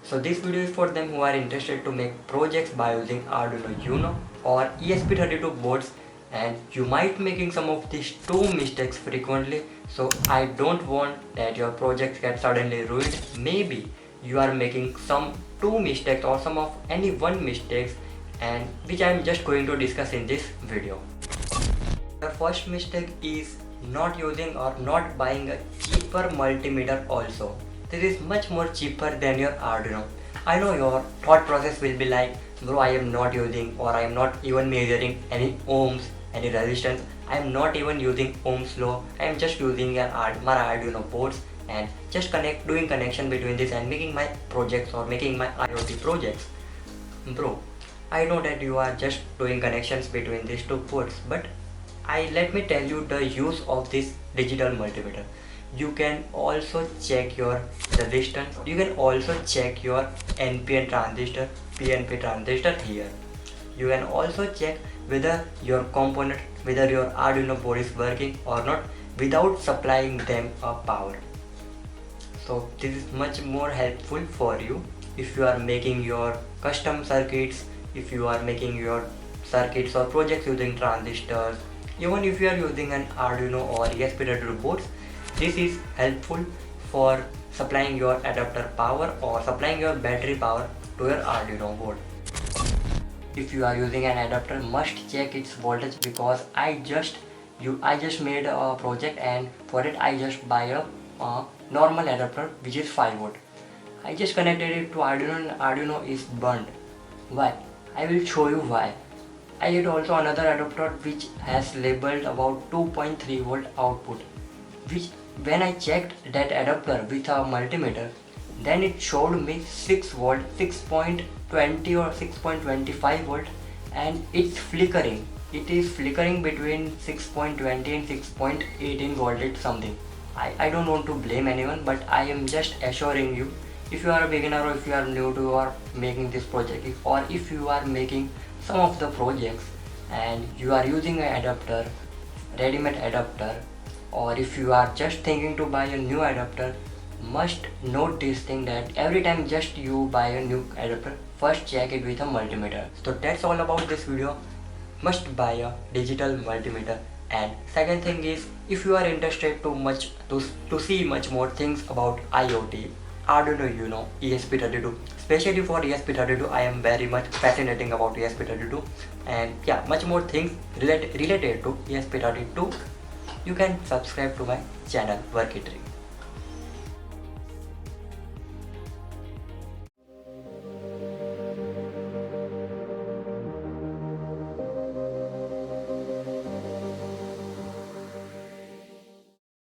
So this video is for them who are interested to make projects by using Arduino Uno or ESP32 boards, and you might making some of these two mistakes frequently. So I don't want that your projects get suddenly ruined. Maybe you are making some two mistakes or some of any one mistakes, and which I am just going to discuss in this video. The first mistake is not using or not buying a cheaper multimeter also. This is much more cheaper than your Arduino. I know your thought process will be like, bro, I am not using or I am not even measuring any ohms, any resistance. I am not even using Ohm's law. I am just using my Arduino boards and just doing connection between this and making my projects or making my IoT projects. Bro, I know that you are just doing connections between these two ports, but let me tell you the use of this digital multimeter. You can also check your resistance. You can also check your NPN transistor, PNP transistor here. You can also check whether your component, whether your Arduino board is working or not without supplying them a power. So this is much more helpful for you if you are making your custom circuits, if you are making your circuits or projects using transistors. Even if you are using an Arduino or ESP32 boards, this is helpful for supplying your adapter power or supplying your battery power to your Arduino board. If you are using an adapter, must check its voltage, because I just made a project and for it I just buy a normal adapter which is 5V. I just connected it to Arduino and Arduino is burnt. Why? I will show you why. I had also another adapter which has labeled about 2.3V output, which when I checked that adapter with a multimeter, then it showed me 6V, 6.20 or 6.25V, and it's flickering. It is flickering between 6.20 and 6.18 voltage something. I don't want to blame anyone, but I am just assuring you, if you are a beginner or if you are new to or making this project, or if you are making some of the projects and you are using an adapter, ready-made adapter, or if you are just thinking to buy a new adapter, must note this thing that every time just you buy a new adapter, first check it with a multimeter. So that's all about this video. Must buy a digital multimeter. And second thing is, if you are interested to see much more things about IoT, Arduino Uno, ESP32, especially for ESP32, I am very much fascinating about ESP32, and yeah, much more things related to ESP32, you can subscribe to my channel Workitry.